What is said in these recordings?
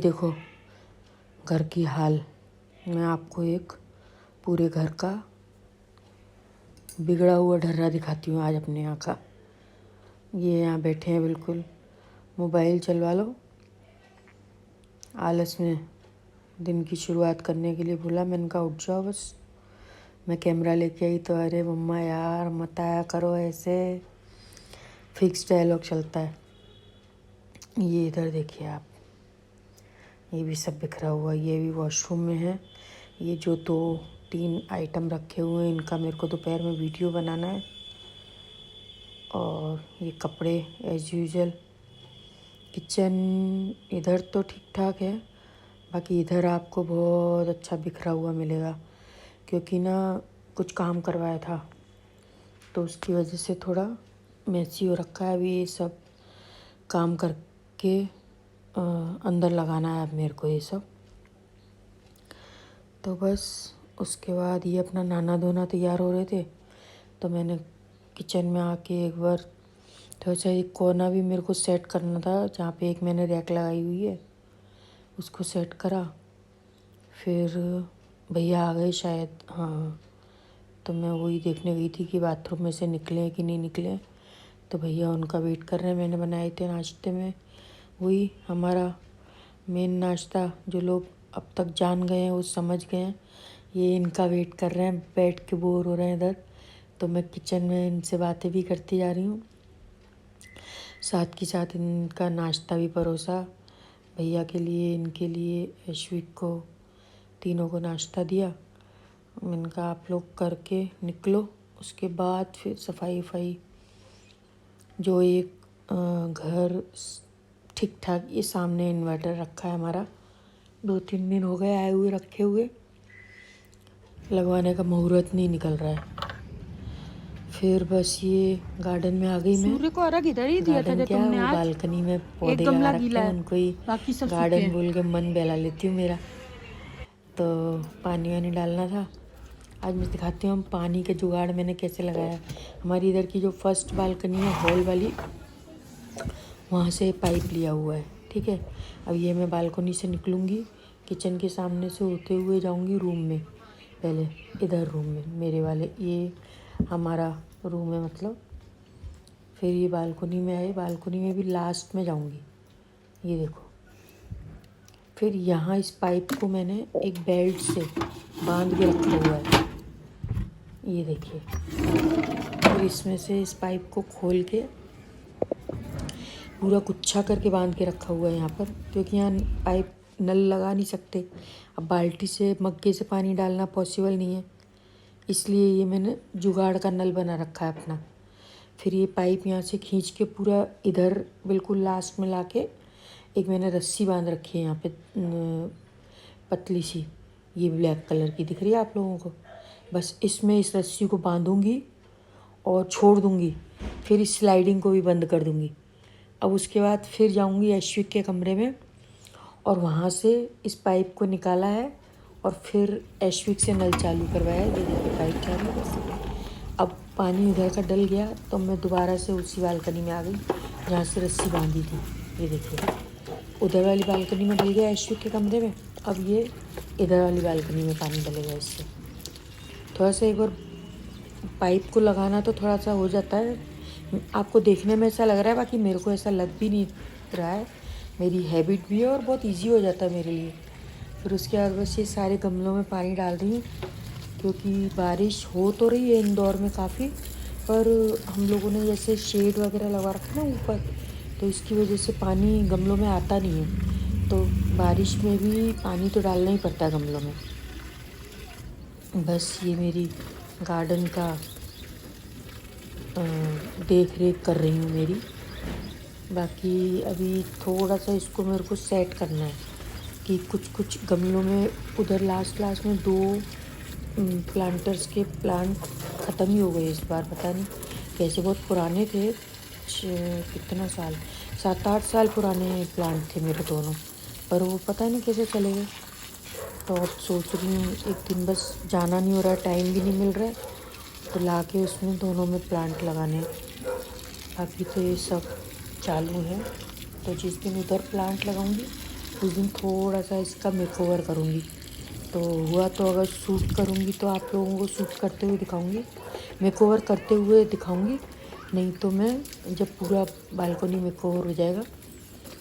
देखो घर की हाल। मैं आपको एक पूरे घर का बिगड़ा हुआ ढर्रा दिखाती हूँ आज अपने यहाँ का। ये यहाँ बैठे हैं, बिल्कुल मोबाइल चलवा लो। आलस में दिन की शुरुआत करने के लिए बोला, मैंने कहा उठ जाओ बस। मैं कैमरा लेके आई तो अरे मम्मा यार मत आया करो ऐसे, फिक्स डायलॉग चलता है। ये इधर देखिए आप, ये भी सब बिखरा हुआ। ये भी वॉशरूम में है। ये जो 2-3 आइटम रखे हुए हैं, इनका मेरे को दोपहर में वीडियो बनाना है। और ये कपड़े एज यूजुअल। किचन इधर तो ठीक ठाक है, बाकी इधर आपको बहुत अच्छा बिखरा हुआ मिलेगा, क्योंकि ना कुछ काम करवाया था तो उसकी वजह से थोड़ा मैसी हो रखा है। अभी ये सब काम करके अंदर लगाना है अब मेरे को ये सब। तो बस उसके बाद ये अपना नहाना धोना तैयार हो रहे थे, तो मैंने किचन में आके एक बार थोड़ा सा एक कोना भी मेरे को सेट करना था, जहाँ पे एक मैंने रैक लगाई हुई है उसको सेट करा। फिर भैया आ गए शायद, हाँ, तो मैं वही देखने गई थी कि बाथरूम में से निकले कि नहीं निकले। तो भैया उनका वेट कर रहे हैं। मैंने बनाए थे नाश्ते में वही हमारा मेन नाश्ता, जो लोग अब तक जान गए हैं वो समझ गए हैं। ये इनका वेट कर रहे हैं, बैठ के बोर हो रहे हैं इधर, तो मैं किचन में इनसे बातें भी करती जा रही हूँ, साथ के साथ इनका नाश्ता भी परोसा भैया के लिए, इनके लिए, ऐश्विक को, तीनों को नाश्ता दिया। मैंने कहा आप लोग करके निकलो, उसके बाद फिर सफाई वफाई। जो एक घर ठीक ठाक, ये सामने इन्वर्टर रखा है हमारा, 2-3 दिन हो गए आए हुए रखे हुए, लगवाने का मुहूर्त नहीं निकल रहा है। फिर बस ये गार्डन में आ गई मैं। सूर्य को अर्घ इधर ही दिया था गार्डन जो क्या, तुमने वो आज। बालकनी में पौधे एक लगा गमला रखे गीला हैं, है, उनको ही बाकी सब सूखे गार्डन हैं। बोल के मन बहला लेती हूँ मेरा। तो पानी वानी डालना था। आज मैं दिखाती हूँ हम पानी के जुगाड़ मैंने कैसे लगाया। हमारी इधर की जो फर्स्ट बालकनी है हॉल वाली, वहाँ से पाइप लिया हुआ है, ठीक है। अब ये मैं बालकनी से निकलूँगी, किचन के सामने से होते हुए जाऊँगी रूम में। पहले इधर रूम में मेरे वाले, ये हमारा रूम है मतलब। फिर ये बालकनी में आए, बालकनी में भी लास्ट में जाऊँगी, ये देखो। फिर यहाँ इस पाइप को मैंने एक बेल्ट से बांध के रखा हुआ है, ये देखिए। फिर इसमें से इस पाइप को खोल के पूरा गुच्छा करके बांध के रखा हुआ है यहाँ पर, क्योंकि यहाँ पाइप नल लगा नहीं सकते। अब बाल्टी से मग्गे से पानी डालना पॉसिबल नहीं है, इसलिए ये मैंने जुगाड़ का नल बना रखा है अपना। फिर ये पाइप यहाँ से खींच के पूरा इधर बिल्कुल लास्ट में लाके एक मैंने रस्सी बांध रखी है यहाँ पे, पतली सी, ये ब्लैक कलर की दिख रही है आप लोगों को। बस इसमें इस रस्सी को बांधूंगी और छोड़ दूंगी, फिर इस स्लाइडिंग को भी बंद कर दूंगी। अब उसके बाद फिर जाऊंगी ऐश्विक के कमरे में, और वहाँ से इस पाइप को निकाला है और फिर ऐश्विक से नल चालू करवाया है। ये देखिए पाइप चालू है। अब पानी इधर का डल गया तो मैं दोबारा से उसी बालकनी में आ गई जहाँ से रस्सी बांधी थी। ये देखिए उधर वाली बालकनी में डल गया ऐश्विक के कमरे में, अब ये इधर वाली बालकनी में पानी डलेगा। इससे थोड़ा सा एक बार पाइप को लगाना तो थोड़ा सा हो जाता है, आपको देखने में ऐसा लग रहा है, बाकी मेरे को ऐसा लग भी नहीं रहा है। मेरी हैबिट भी है और बहुत इजी हो जाता है मेरे लिए। फिर उसके बाद बस ये सारे गमलों में पानी डाल रही हूँ, क्योंकि बारिश हो तो रही है इंदौर में काफ़ी, पर हम लोगों ने जैसे शेड वगैरह लगा रखा ना ऊपर, तो इसकी वजह से पानी गमलों में आता नहीं है। तो बारिश में भी पानी तो डालना ही पड़ता है गमलों में। बस ये मेरी गार्डन का देख रेख कर रही हूँ मेरी। बाकी अभी थोड़ा सा इसको मेरे को सेट करना है कि कुछ गमलों में उधर लास्ट में 2 प्लांटर्स के प्लांट ख़त्म ही हो गए इस बार, पता नहीं कैसे, बहुत पुराने थे, कितना साल, 7-8 साल पुराने प्लांट थे मेरे दोनों, पर वो पता नहीं कैसे चले गए। तो अब सोच रही हूँ एक दिन, बस जाना नहीं हो रहा है, टाइम भी नहीं मिल रहा है, तो ला के उसमें दोनों में प्लांट लगाने। बाकी तो ये सब चालू है, तो जिस दिन उधर प्लांट लगाऊंगी उस दिन थोड़ा सा इसका मेकओवर करूँगी। तो हुआ तो अगर शूट करूँगी तो आप लोगों को शूट करते हुए दिखाऊँगी, मेकओवर करते हुए दिखाऊँगी। नहीं तो मैं जब पूरा बालकनी मेकओवर हो जाएगा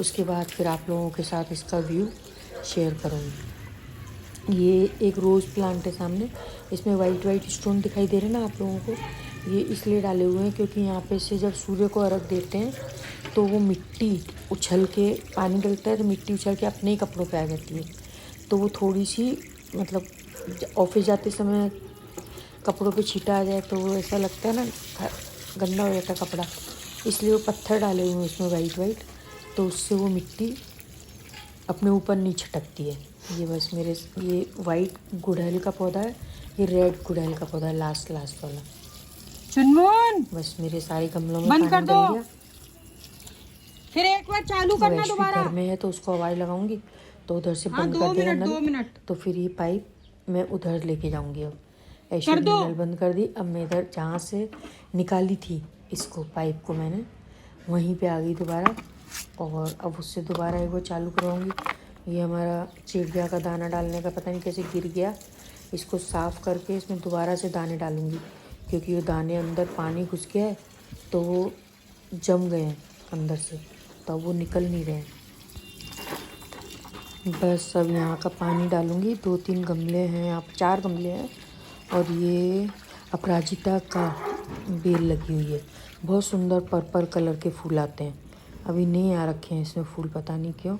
उसके बाद फिर आप लोगों के साथ इसका व्यू शेयर करूँगी। ये एक रोज़ प्लांट है सामने, इसमें वाइट वाइट स्टोन दिखाई दे रहे हैं ना आप लोगों को। ये इसलिए डाले हुए हैं क्योंकि यहाँ पे से जब सूर्य को अर्घ देते हैं तो वो मिट्टी उछल के, पानी डलता है तो मिट्टी उछल के अपने ही कपड़ों पे आ जाती है। तो वो थोड़ी सी मतलब ऑफिस जाते समय कपड़ों पे छींटा आ जाए तो वो ऐसा लगता है ना, गंदा हो जाता कपड़ा। इसलिए वो पत्थर डाले हुए हैं इसमें वाइट वाइट, तो उससे वो मिट्टी अपने ऊपर नहीं छिटकती है। ये बस मेरे, ये वाइट गुड़हल का पौधा है, ये रेड गुड़हल का पौधा है, लास्ट वाला। चुनमुन बस मेरे सारे गमलों में बंद कर पानी दो, डल गया। फिर एक बार चालू करना दोबारा। घर में है तो उसको आवाज़ लगाऊंगी तो उधर से हाँ, बंद 2 कर देगा मिनट, नल। 2 मिनट तो फिर ये पाइप मैं उधर लेके जाऊंगी। अब ऐश्वर्य कर ने दो। नल बंद कर दी। अब मैं इधर जहाँ से निकाली थी इसको, पाइप को, मैंने वहीं पे आ गई दोबारा, और अब उससे दोबारा एक बार चालू करवाऊँगी। ये हमारा चिड़िया का दाना डालने का पता नहीं कैसे गिर गया, इसको साफ़ करके इसमें दोबारा से दाने डालूँगी क्योंकि ये दाने अंदर पानी घुस गया है तो वो जम गए हैं अंदर से, तो अब वो निकल नहीं रहे हैं। बस अब यहाँ का पानी डालूँगी। 2-3 गमले हैं, यहाँ पर 4 गमले हैं, और ये अपराजिता का बेल लगी हुई है। बहुत सुंदर पर्पल कलर के फूल आते हैं। अभी नहीं आ रखे हैं इसमें फूल, पता नहीं क्यों।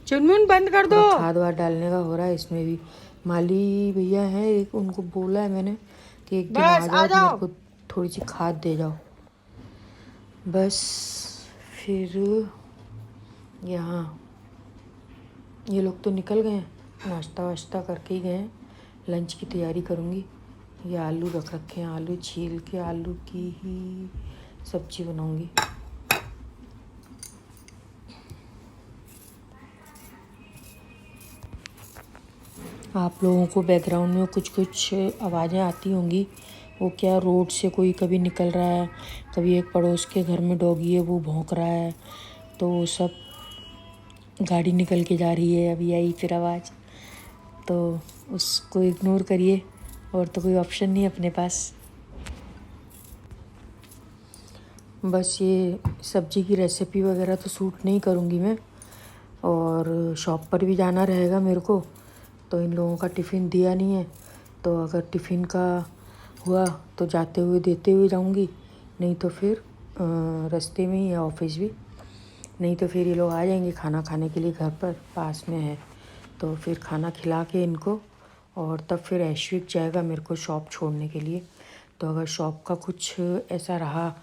चुनमुन बंद कर दो। खाद वाद डालने का हो रहा है इसमें भी। माली भैया हैं एक, उनको बोला है मैंने कि एक दिन बस आ जाओ, आ मेरे को थोड़ी सी खाद दे जाओ। बस फिर यहाँ ये लोग तो निकल गए हैं, नाश्ता वाश्ता करके ही गए हैं। लंच की तैयारी करूँगी। ये आलू रख रखे हैं, आलू छील के आलू की ही सब्जी बनाऊँगी। आप लोगों को बैकग्राउंड में कुछ कुछ आवाज़ें आती होंगी, वो क्या, रोड से कोई कभी निकल रहा है, कभी एक पड़ोस के घर में डॉगी है वो भौंक रहा है, तो वो सब गाड़ी निकल के जा रही है, अभी आई फिर आवाज़, तो उसको इग्नोर करिए, और तो कोई ऑप्शन नहीं अपने पास। बस ये सब्जी की रेसिपी वगैरह तो शूट नहीं करूँगी मैं, और शॉप पर भी जाना रहेगा मेरे को, तो इन लोगों का टिफ़िन दिया नहीं है, तो अगर टिफ़िन का हुआ तो जाते हुए देते हुए जाऊँगी, नहीं तो फिर रास्ते में ही है ऑफिस भी, नहीं तो फिर ये लोग आ जाएंगे खाना खाने के लिए, घर पर पास में है, तो फिर खाना खिला के इनको, और तब फिर ऐश्विक जाएगा मेरे को शॉप छोड़ने के लिए। तो अगर शॉप का कुछ ऐसा रहा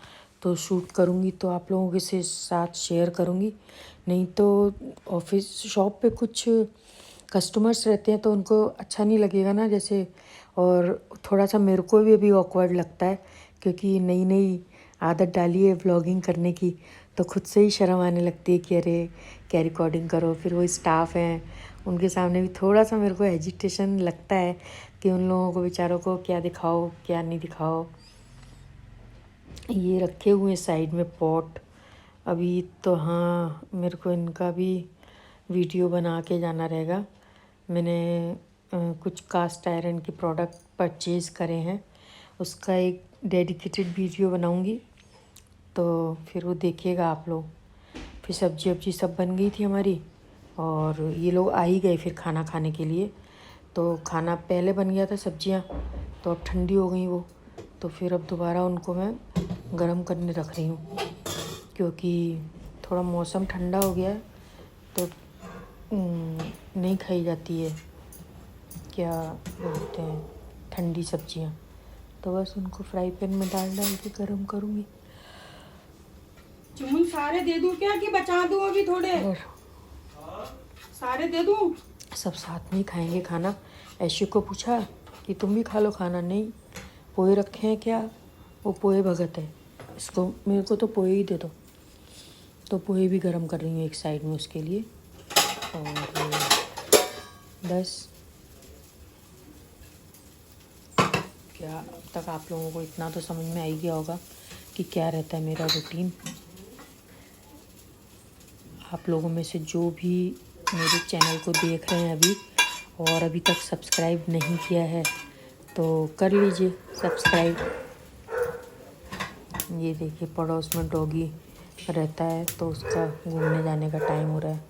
तो शूट करूँगी, तो आप लोगों के साथ शेयर करूँगी। नहीं तो ऑफिस शॉप पे कुछ कस्टमर्स रहते हैं तो उनको अच्छा नहीं लगेगा ना जैसे, और थोड़ा सा मेरे को भी अभी ऑकवर्ड लगता है क्योंकि नई नई आदत डाली है व्लॉगिंग करने की, तो खुद से ही शर्म आने लगती है कि अरे क्या रिकॉर्डिंग करो। फिर वो स्टाफ हैं उनके सामने भी थोड़ा सा मेरे को हेजिटेशन लगता है कि उन लोगों को बेचारों को क्या दिखाओ क्या नहीं दिखाओ। ये रखे हुए साइड में पॉट अभी तो, हाँ मेरे को इनका भी वीडियो बना के जाना रहेगा। मैंने कुछ कास्ट आयरन के प्रोडक्ट परचेज़ करे हैं, उसका एक डेडिकेटेड वीडियो बनाऊंगी, तो फिर वो देखिएगा आप लोग। फिर सब्जी वब्जी सब बन गई थी हमारी, और ये लोग आ ही गए फिर खाना खाने के लिए। तो खाना पहले बन गया था सब्जियां, तो अब ठंडी हो गई वो, तो फिर अब दोबारा उनको मैं गरम करने रख रही हूँ क्योंकि थोड़ा मौसम ठंडा हो गया है तो नहीं खाई जाती है, क्या बोलते हैं, ठंडी सब्जियां। तो बस उनको फ्राई पैन में डाल के गरम करूँगी। चुमुन सारे दे दूं क्या कि बचा दूं अभी थोड़े? और सारे दे दूं? सब साथ में ही खाएंगे खाना। ऐशु को पूछा कि तुम भी खा लो खाना, नहीं पोहे रखे हैं क्या, वो पोहे भगत है, इसको मेरे को तो पोहे ही दे दो। तो पोहे भी गरम कर रही हूँ एक साइड में उसके लिए। और बस क्या, अब तक आप लोगों को इतना तो समझ में आ ही गया होगा कि क्या रहता है मेरा रूटीन। आप लोगों में से जो भी मेरे चैनल को देख रहे हैं अभी और अभी तक सब्सक्राइब नहीं किया है तो कर लीजिए सब्सक्राइब। ये देखिए पड़ोस में डॉगी रहता है तो उसका घूमने जाने का टाइम हो रहा है।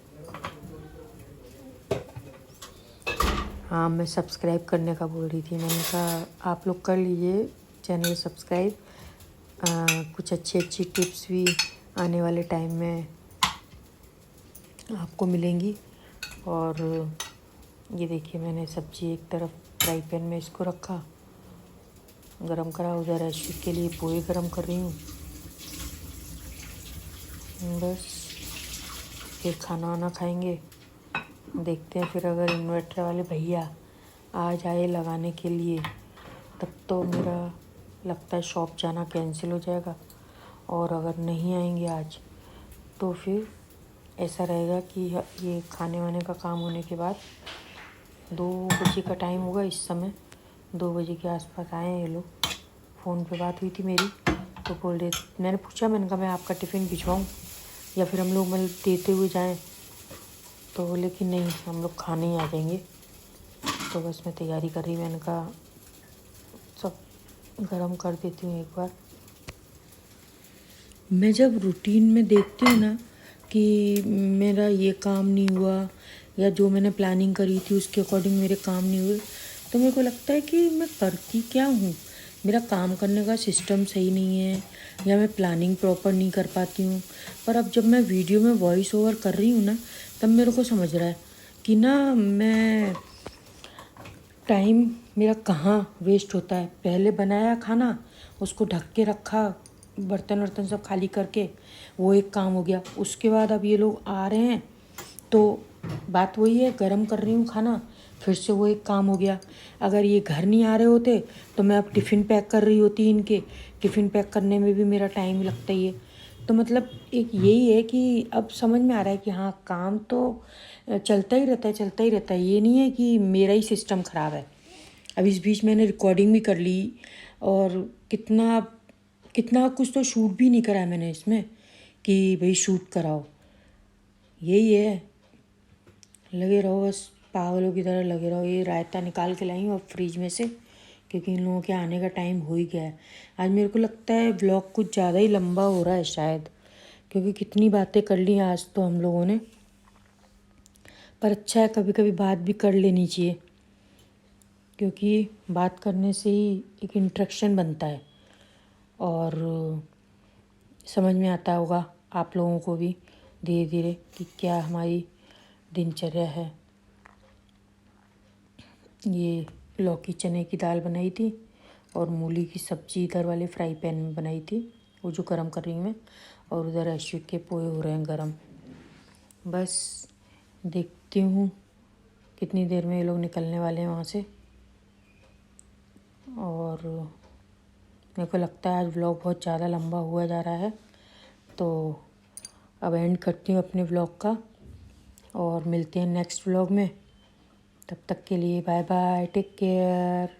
हाँ, मैं सब्सक्राइब करने का बोल रही थी। मैंने कहा आप लोग कर लीजिए चैनल सब्सक्राइब। कुछ अच्छी टिप्स भी आने वाले टाइम में आपको मिलेंगी। और ये देखिए मैंने सब्जी एक तरफ फ्राई पैन में इसको रखा, गरम करा। उधर ऐशू के लिए पोहे गरम कर रही हूँ। बस फिर खाना वाना खाएंगे। देखते हैं फिर अगर इन्वर्टर वाले भैया आ जाए लगाने के लिए तब तो मेरा लगता है शॉप जाना कैंसिल हो जाएगा। और अगर नहीं आएंगे आज तो फिर ऐसा रहेगा कि ये खाने वाने का काम होने के बाद 2 बजे का टाइम होगा। इस समय 2 बजे के आसपास आए हैं ये लोग। फ़ोन पे बात हुई थी मेरी तो बोल रहे, मैंने पूछा, मैंने कहा मैं आपका टिफ़िन भिजवाऊँ या फिर हम लोग मतलब देते हुए जाएं, तो बोले कि नहीं हम लोग खाने ही आ जाएंगे। तो बस मैं तैयारी कर रही। मैंने कहा सब गरम कर देती हूँ एक बार। मैं जब रूटीन में देखती हूँ ना कि मेरा ये काम नहीं हुआ या जो मैंने प्लानिंग करी थी उसके अकॉर्डिंग मेरे काम नहीं हुए तो मेरे को लगता है कि मैं करती क्या हूँ। मेरा काम करने का सिस्टम सही नहीं है या मैं प्लानिंग प्रॉपर नहीं कर पाती हूँ। पर अब जब मैं वीडियो में वॉइस ओवर कर रही हूँ ना तब मेरे को समझ रहा है कि ना मैं टाइम मेरा कहाँ वेस्ट होता है। पहले बनाया खाना, उसको ढक के रखा, बर्तन वर्तन सब खाली करके, वो एक काम हो गया। उसके बाद अब ये लोग आ रहे हैं तो बात वही है, गरम कर रही हूँ खाना, फिर से वो एक काम हो गया। अगर ये घर नहीं आ रहे होते तो मैं अब टिफ़िन पैक कर रही होती। इनके टिफ़िन पैक करने में भी मेरा टाइम लगता ही है। तो मतलब एक यही है कि अब समझ में आ रहा है कि हाँ काम तो चलता ही रहता है, चलता ही रहता है। ये नहीं है कि मेरा ही सिस्टम ख़राब है। अब इस बीच मैंने रिकॉर्डिंग भी कर ली और कितना कितना कुछ तो शूट भी नहीं करा है मैंने इसमें कि भाई शूट कराओ। यही है, लगे रहो बस पागलों की तरह लगे रहो। ये रायता निकाल के लाई हूँ अब फ्रिज में से क्योंकि इन लोगों के आने का टाइम हो ही गया है। आज मेरे को लगता है व्लॉग कुछ ज़्यादा ही लंबा हो रहा है शायद, क्योंकि कितनी बातें कर ली आज तो हम लोगों ने। पर अच्छा है कभी कभी बात भी कर लेनी चाहिए क्योंकि बात करने से ही एक इंटरेक्शन बनता है और समझ में आता होगा आप लोगों को भी धीरे धीरे कि क्या हमारी दिनचर्या है। ये लौकी चने की दाल बनाई थी और मूली की सब्ज़ी इधर वाले फ्राई पैन में बनाई थी, वो जो गरम कर रही हूँ मैं। और उधर ऐशू के पोहे हो रहे हैं गरम। बस देखती हूँ कितनी देर में ये लोग निकलने वाले हैं वहाँ से। और मेरे को लगता है आज व्लॉग बहुत ज़्यादा लंबा हुआ जा रहा है तो अब एंड करती हूँ अपने व्लॉग का और मिलते हैं नेक्स्ट व्लॉग में। तब तक के लिए बाय बाय, टेक केयर।